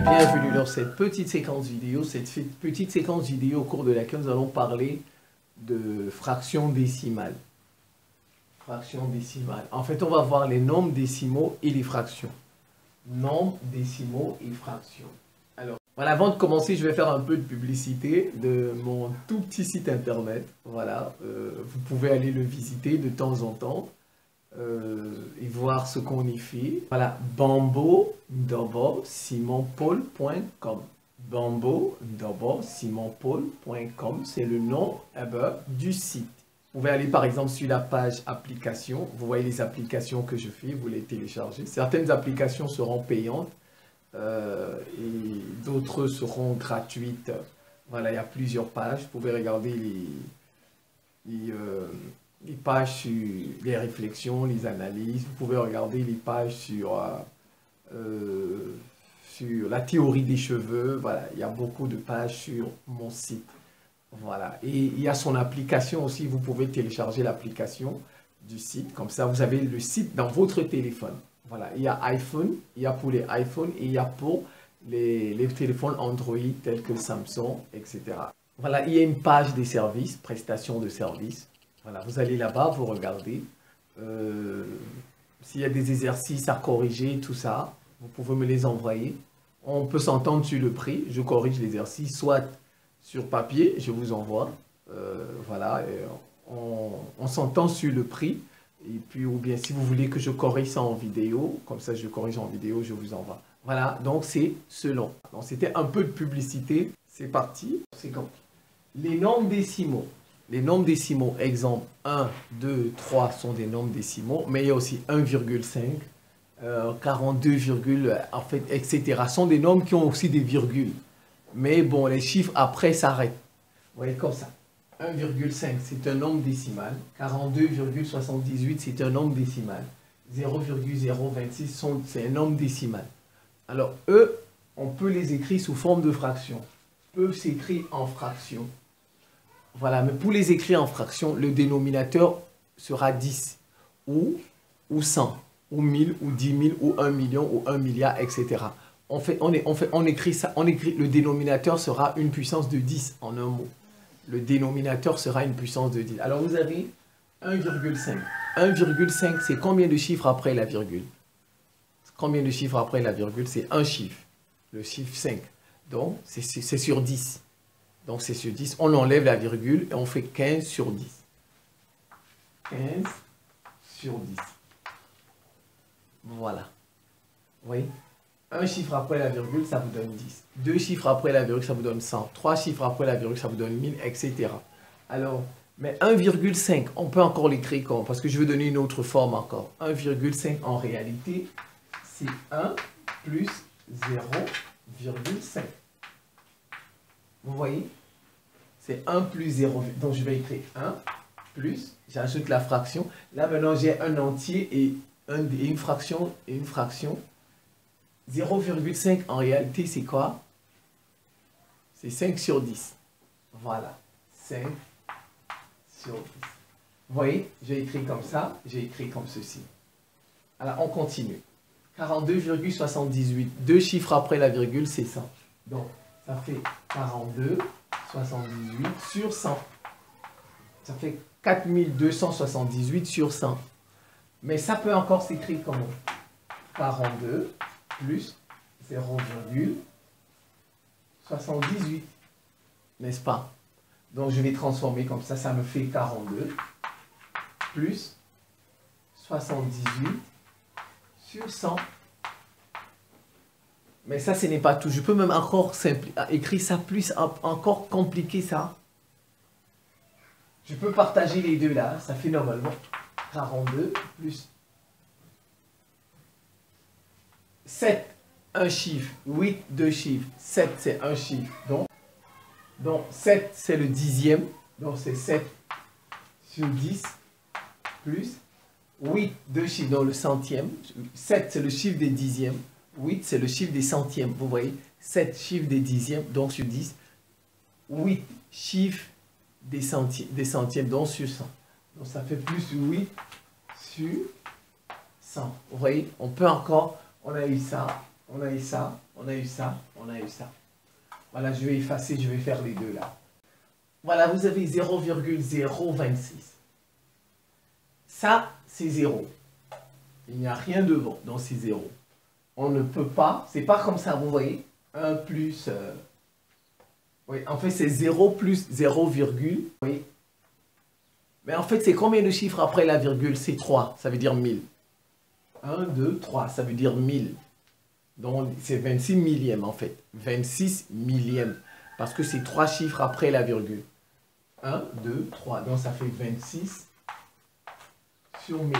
et bienvenue dans cette petite séquence vidéo, au cours de laquelle nous allons parler de fractions décimales. Fractions décimales. En fait, on va voir les nombres décimaux et les fractions. Nombres décimaux et fractions. Alors, voilà, avant de commencer, je vais faire un peu de publicité de mon tout petit site internet. Voilà, vous pouvez aller le visiter de temps en temps. Et voir ce qu'on y fait. Voilà, bambo-simonpaul.com. bambo-simonpaul.com, c'est le nom du site. Vous pouvez aller par exemple sur la page applications. Vous voyez les applications que je fais, vous les téléchargez. Certaines applications seront payantes et d'autres seront gratuites. Voilà, il y a plusieurs pages. Vous pouvez regarder les pages sur les réflexions, les analyses. Vous pouvez regarder les pages sur la théorie des cheveux. Voilà, il y a beaucoup de pages sur mon site. Voilà, et il y a son application aussi. Vous pouvez télécharger l'application du site. Comme ça, vous avez le site dans votre téléphone. Voilà, il y a iPhone, il y a pour les iPhones et il y a pour les téléphones Android tels que Samsung, etc. Voilà, il y a une page des services, prestations de services. Voilà, vous allez là-bas, vous regardez. S'il y a des exercices à corriger, tout ça, vous pouvez me les envoyer. On peut s'entendre sur le prix. Je corrige l'exercice, soit sur papier, je vous envoie. Voilà, on s'entend sur le prix. Et puis, ou bien si vous voulez que je corrige ça en vidéo, comme ça je corrige en vidéo, je vous envoie. Voilà, donc c'est selon. Donc c'était un peu de publicité. C'est parti. C'est comme les nombres décimaux. Les nombres décimaux, exemple 1, 2, 3 sont des nombres décimaux, mais il y a aussi 1,5, 42, en fait, etc. sont des nombres qui ont aussi des virgules. Mais bon, les chiffres après s'arrêtent. Vous voyez comme ça. 1,5 c'est un nombre décimal. 42,78 c'est un nombre décimal. 0,026 c'est un nombre décimal. Alors eux, on peut les écrire sous forme de fractions. Peuvent s'écrire en fractions. Voilà, mais pour les écrire en fractions, le dénominateur sera 10 ou 100 ou 1000 ou 10 000 ou 1 million ou 1 milliard, etc. On écrit ça, le dénominateur sera une puissance de 10 en un mot. Le dénominateur sera une puissance de 10. Alors vous avez 1,5. 1,5 c'est combien de chiffres après la virgule? Combien de chiffres après la virgule? C'est un chiffre, le chiffre 5. Donc c'est sur 10. Donc c'est sur 10, on enlève la virgule et on fait 15 sur 10. 15 sur 10. Voilà. Vous voyez? Un chiffre après la virgule, ça vous donne 10. Deux chiffres après la virgule, ça vous donne 100. Trois chiffres après la virgule, ça vous donne 1000, etc. Alors, mais 1,5, on peut encore l'écrire comme, parce que je vais donner une autre forme encore. 1,5 en réalité, c'est 1 plus 0,5. Vous voyez? C'est 1 plus 0. Donc, je vais écrire 1 plus, j'ajoute la fraction. Là, maintenant, j'ai un entier et une fraction. 0,5 en réalité, c'est quoi? C'est 5 sur 10. Voilà. 5 sur 10. Vous voyez? J'ai écrit comme ça, j'ai écrit comme ceci. Alors, on continue. 42,78. Deux chiffres après la virgule, c'est 100. Donc, ça fait 42,78 sur 100. Ça fait 4278 sur 100. Mais ça peut encore s'écrire comment? 42 plus 0,78. N'est-ce pas? Donc, je vais transformer comme ça. Ça me fait 42 plus 78 sur 100. Mais ça, ce n'est pas tout. Je peux même encore écrire ça plus, encore compliquer ça. Je peux partager les deux là. Ça fait normalement 42 plus 7, un chiffre. 8, deux chiffres. 7, c'est un chiffre. Donc 7, c'est le dixième. Donc, c'est 7 sur 10 plus 8, deux chiffres, donc le centième. 7, c'est le chiffre des dixièmes. 8, c'est le chiffre des centièmes. Vous voyez, 7 chiffres des dixièmes, donc sur 10. 8 chiffres des centièmes, donc sur 100. Donc, ça fait plus 8 sur 100. Vous voyez, on peut encore, on a eu ça, On a eu ça, on a eu ça, on a eu ça. Voilà, je vais effacer, je vais faire les deux là. Voilà, vous avez 0,026. Ça, c'est 0. Il n'y a rien devant dans ces 0. On ne peut pas, c'est pas comme ça, vous voyez. 1 plus... oui, en fait, c'est 0 plus 0, oui. Mais en fait, c'est combien de chiffres après la virgule? C'est 3, ça veut dire 1000. 1, 2, 3, ça veut dire 1000. Donc, c'est 26 millièmes en fait. 26 millièmes. Parce que c'est 3 chiffres après la virgule. 1, 2, 3. Donc, ça fait 26 sur 1000.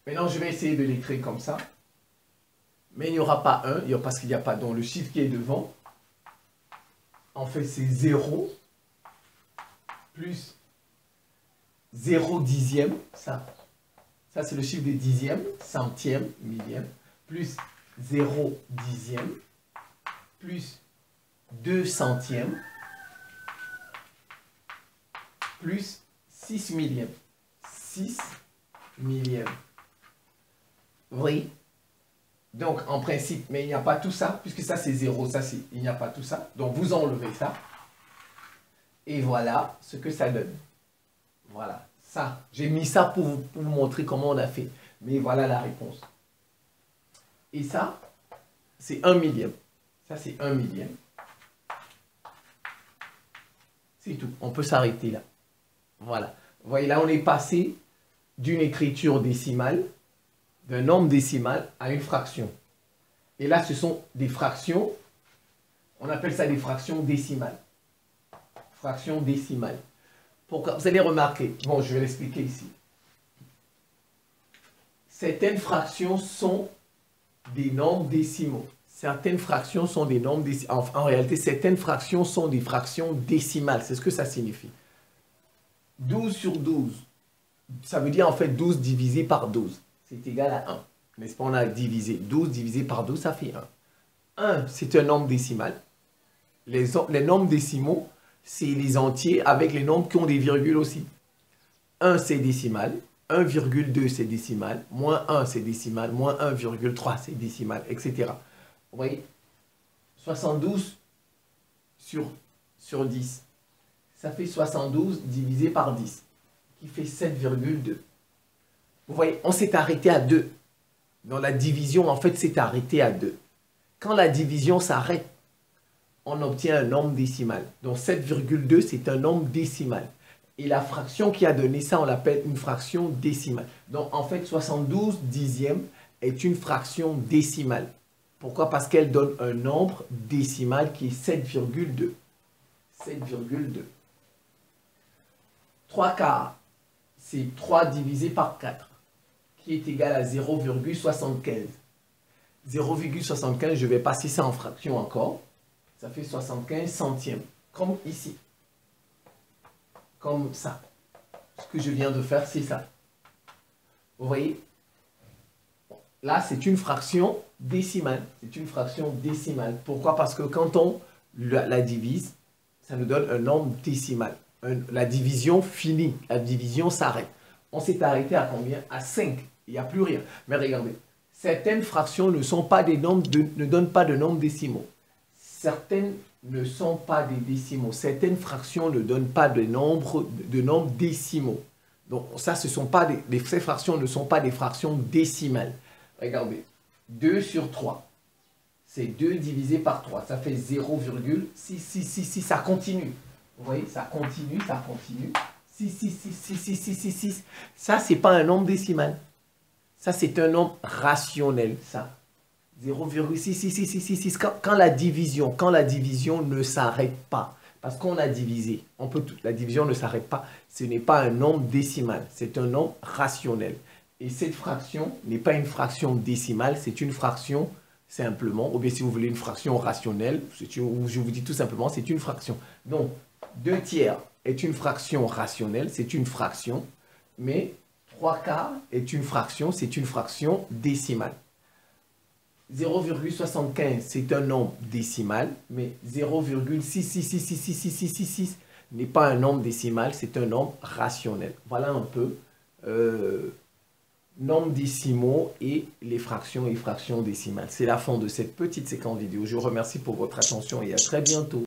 Maintenant, je vais essayer de l'écrire comme ça. Mais il n'y aura pas 1, parce qu'il n'y a pas dans le chiffre qui est devant. En fait, c'est 0 plus 0 dixième, ça. Ça, c'est le chiffre des dixièmes, centièmes, millième, plus 0 dixième, plus 2 centièmes, plus 6 millièmes. 6 millièmes. Vous voyez? Donc, en principe, mais il n'y a pas tout ça, puisque ça, c'est 0, ça, c'est... Il n'y a pas tout ça. Donc, vous enlevez ça. Et voilà ce que ça donne. Voilà. Ça, j'ai mis ça pour vous montrer comment on a fait. Mais voilà la réponse. Et ça, c'est 1 millième. Ça, c'est 1 millième. C'est tout. On peut s'arrêter là. Voilà. Vous voyez, là, on est passé d'une écriture décimale, d'un nombre décimal à une fraction. Et là, ce sont des fractions. On appelle ça des fractions décimales. Fractions décimales. Pourquoi? Vous allez remarquer. Bon, je vais l'expliquer ici. Certaines fractions sont des nombres décimaux. Certaines fractions sont des nombres décimaux. En réalité, certaines fractions sont des fractions décimales. C'est ce que ça signifie. 12 sur 12. Ça veut dire en fait 12 divisé par 12. C'est égal à 1. N'est-ce pas? On a divisé. 12 divisé par 12, ça fait 1. 1, c'est un nombre décimal. Les nombres décimaux, c'est les entiers avec les nombres qui ont des virgules aussi. 1, c'est décimal. 1,2, c'est décimal. Moins 1, c'est décimal. Moins 1,3, c'est décimal, etc. Vous voyez? 72 sur 10. Ça fait 72 divisé par 10, qui fait 7,2. Vous voyez, on s'est arrêté à 2. Dans la division, en fait, c'est arrêté à 2. Quand la division s'arrête, on obtient un nombre décimal. Donc 7,2, c'est un nombre décimal. Et la fraction qui a donné ça, on l'appelle une fraction décimale. Donc en fait, 72 dixièmes est une fraction décimale. Pourquoi? Parce qu'elle donne un nombre décimal qui est 7,2. 7,2. 3 quarts, c'est 3 divisé par 4, qui est égal à 0,75. 0,75, je vais passer ça en fraction encore. Ça fait 75 centièmes, comme ici. Comme ça. Ce que je viens de faire, c'est ça. Vous voyez? Là, c'est une fraction décimale. C'est une fraction décimale. Pourquoi? Parce que quand on la divise, ça nous donne un nombre décimal. La division finit. La division s'arrête. On s'est arrêté à combien? À 5. Il n'y a plus rien. Mais regardez. Certaines fractions ne sont pas des nombres ne donnent pas de nombres décimaux. Certaines ne sont pas des décimaux. Certaines fractions ne donnent pas de nombres décimaux. Donc ça, ce sont pas ces fractions ne sont pas des fractions décimales. Regardez. 2 sur 3. C'est 2 divisé par 3. Ça fait 0,6666. Ça continue. Vous voyez, ça continue, ça continue. 6, 6, 6, 6, 6, 6, 6, 6. Ça, ce n'est pas un nombre décimal. Ça, c'est un nombre rationnel, ça. 0,66666. Quand la division ne s'arrête pas, parce qu'on a divisé, la division ne s'arrête pas, ce n'est pas un nombre décimal, c'est un nombre rationnel. Et cette fraction n'est pas une fraction décimale, c'est une fraction simplement, ou bien si vous voulez une fraction rationnelle, je vous dis tout simplement, c'est une fraction. Donc, 2 tiers est une fraction rationnelle, c'est une fraction, mais 3 quarts est une fraction, c'est une fraction décimale. 0,75, c'est un nombre décimal, mais 0,6666666 n'est pas un nombre décimal, c'est un nombre rationnel. Voilà un peu nombres décimaux et les fractions et fractions décimales. C'est la fin de cette petite séquence vidéo. Je vous remercie pour votre attention et à très bientôt.